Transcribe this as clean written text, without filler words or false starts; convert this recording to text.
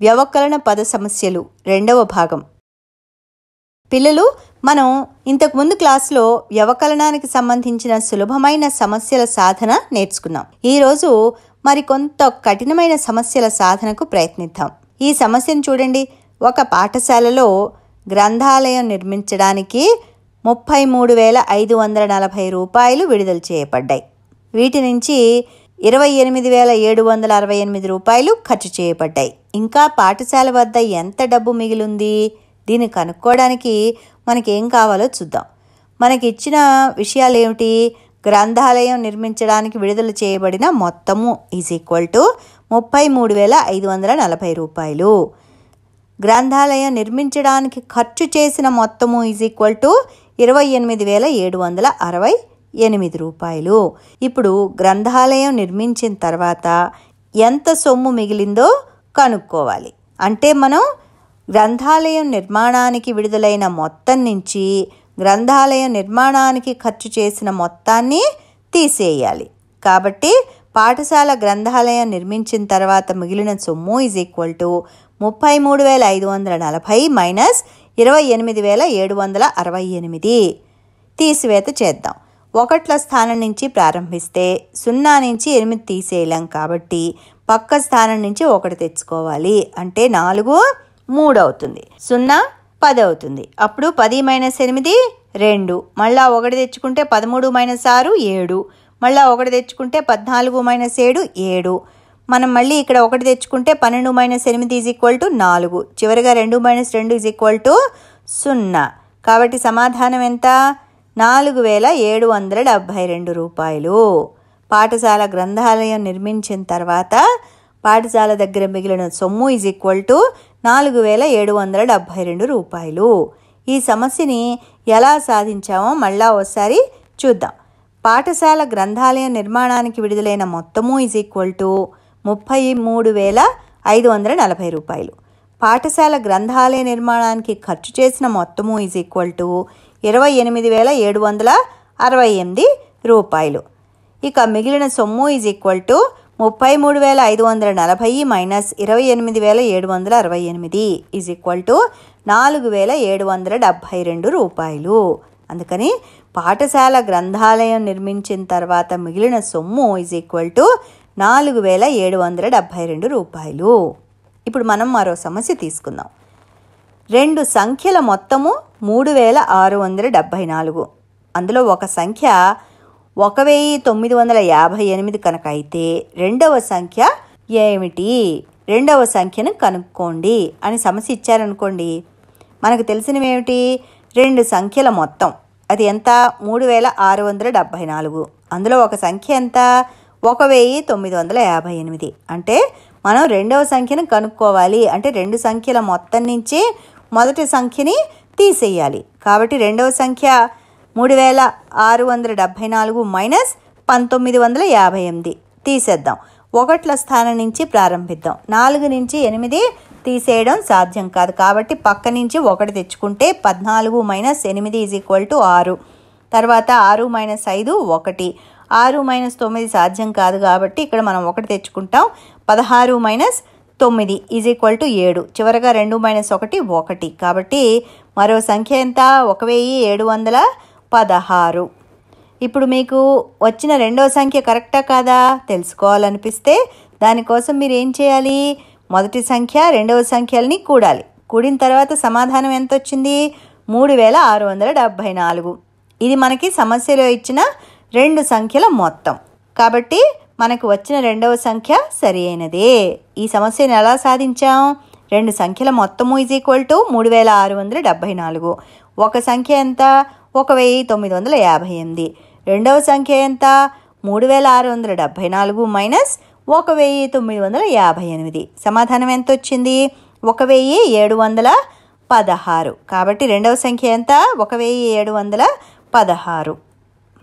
వ్యవకలన పద సమస్యలు రెండవ భాగం. పిల్లలు, మనం ఇంతకుముందు క్లాసులో వ్యవకలనానికి సంబంధించిన సులభమైన సమస్యల సాధన నేర్చుకున్నాం. ఈరోజు మరికొంత కఠినమైన సమస్యల సాధనకు ప్రయత్నిద్దాం. ఈ సమస్యను చూడండి. ఒక పాఠశాలలో గ్రంథాలయం నిర్మించడానికి 33,540 రూపాయలు విడుదల చేయబడ్డాయి. వీటి నుంచి 28,768 రూపాయలు ఖర్చు చేయబడ్డాయి. ఇంకా పాఠశాల వద్ద ఎంత డబ్బు మిగిలింది? దీన్ని కనుక్కోవడానికి మనకేం కావాలో చూద్దాం. మనకి ఇచ్చిన విషయాలు ఏమిటి? గ్రంథాలయం నిర్మించడానికి విడుదల చేయబడిన మొత్తము ఈజ్ ఈక్వల్ టు 33,540 రూపాయలు. గ్రంథాలయం నిర్మించడానికి ఖర్చు చేసిన మొత్తము ఈజ్ ఈక్వల్ టు 28,768 రూపాయలు. ఇప్పుడు గ్రంథాలయం నిర్మించిన తర్వాత ఎంత సొమ్ము మిగిలిందో కనుక్కోవాలి. అంటే మనం గ్రంథాలయం నిర్మాణానికి విడుదలైన మొత్తం నుంచి గ్రంథాలయం నిర్మాణానికి ఖర్చు చేసిన మొత్తాన్ని తీసేయాలి. కాబట్టి పాఠశాల గ్రంథాలయం నిర్మించిన తర్వాత మిగిలిన సొమ్ము ఈజ్ ఈక్వల్ టు 33,540 మైనస్ 28,768. తీసివేత చేద్దాం. 1ల స్థానం నుంచి ప్రారంభిస్తే 0 నుంచి 8 తీసేయలేం. కాబట్టి పక్క స్థానం నుంచి 1 తెచ్చుకోవాలి. అంటే 4 3 అవుతుంది. 0 10 అవుతుంది. అప్పుడు 10 మైనస్ 8 2. మళ్ళా 1 తెచ్చుకుంటే 13 మైనస్ 6 7. మళ్ళా 1 తెచ్చుకుంటే 14 మైనస్ 7 7. మనం మళ్ళీ ఇక్కడ 1 తెచ్చుకుంటే 12 మైనస్ 8 ఈజ్ ఈక్వల్ టు 4. చివరిగా 2 మైనస్ 2 ఈజ్ ఈక్వల్ టు 0. కాబట్టి సమాధానం ఎంత? 4,772 రూపాయలు. పాఠశాల గ్రంథాలయం నిర్మించిన తర్వాత పాఠశాల దగ్గర మిగిలిన సొమ్ము ఈజ్ ఈక్వల్ టు 4,772 రూపాయలు. ఈ సమస్యని ఎలా సాధించామో మళ్ళా ఒకసారి చూద్దాం. పాఠశాల గ్రంథాలయం నిర్మాణానికి విడుదలైన మొత్తము ఈజ్ ఈక్వల్ టు 33,540 రూపాయలు. పాఠశాల గ్రంథాలయ నిర్మాణానికి ఖర్చు చేసిన మొత్తము ఈజ్ ఈక్వల్ టు 28,768 రూపాయలు. ఇక మిగిలిన సొమ్ము is equal to 33,540 minus 28,768 is equal to 4,772 రూపాయలు. అందుకని పాఠశాల గ్రంథాలయం నిర్మించిన తర్వాత మిగిలిన సొమ్ము ఈజ్ ఈక్వల్ టు 4,772 రూపాయలు. ఇప్పుడు మనం మరో సమస్య తీసుకుందాం. 2 సంఖ్యల మొత్తము 3,674. అందులో ఒక సంఖ్య 1,958 కనుక అయితే రెండవ సంఖ్య ఏమిటి? రెండవ సంఖ్యను కనుక్కోండి అని సమస్య ఇచ్చారనుకోండి. మనకు తెలిసినవేమిటి? 2 సంఖ్యల మొత్తం అది ఎంత? 3,674. అందులో ఒక సంఖ్య ఎంత? 1,958. అంటే మనం రెండవ సంఖ్యను కనుక్కోవాలి. అంటే 2 సంఖ్యల మొత్తం నుంచి మొదటి సంఖ్యని తీసేయాలి. కాబట్టి రెండవ సంఖ్య 3,674 మైనస్ 1,958 తీసేద్దాం. 1ల స్థానం నుంచి ప్రారంభిద్దాం. 4 నుంచి 8 తీసేయడం సాధ్యం కాదు. కాబట్టి పక్క నుంచి 1 తెచ్చుకుంటే 14 మైనస్ 8 ఈజ్ ఈక్వల్ టు 6. తర్వాత 6 మైనస్ 5 1. 6 మైనస్ 9 సాధ్యం కాదు కాబట్టి ఇక్కడ మనం 1 తెచ్చుకుంటాం. 16 మైనస్ 9 ఈజ్ ఈక్వల్ టు 7. చివరగా 2 మైనస్ 1 1. కాబట్టి మరో సంఖ్య ఎంత? 1,716. ఇప్పుడు మీకు వచ్చిన రెండవ సంఖ్య కరెక్టా కాదా తెలుసుకోవాలనిపిస్తే దానికోసం మీరు ఏం చేయాలి? మొదటి సంఖ్య రెండవ సంఖ్యలని కూడాలి. కూడిన తర్వాత సమాధానం ఎంత వచ్చింది? 3,674. ఇది మనకి సమస్యలో ఇచ్చిన 2 సంఖ్యల మొత్తం. కాబట్టి మనకు వచ్చిన రెండవ సంఖ్య సరి అయినదే. ఈ సమస్యను ఎలా సాధించాం? 2 సంఖ్యల మొత్తము ఈజ్ ఈక్వల్ టు 3,674. ఒక సంఖ్య ఎంత? 1,958. రెండవ సంఖ్య ఎంత? 3,674 మైనస్ 1,958. సమాధానం ఎంత వచ్చింది? 1,716. కాబట్టి రెండవ సంఖ్య ఎంత? 1,716.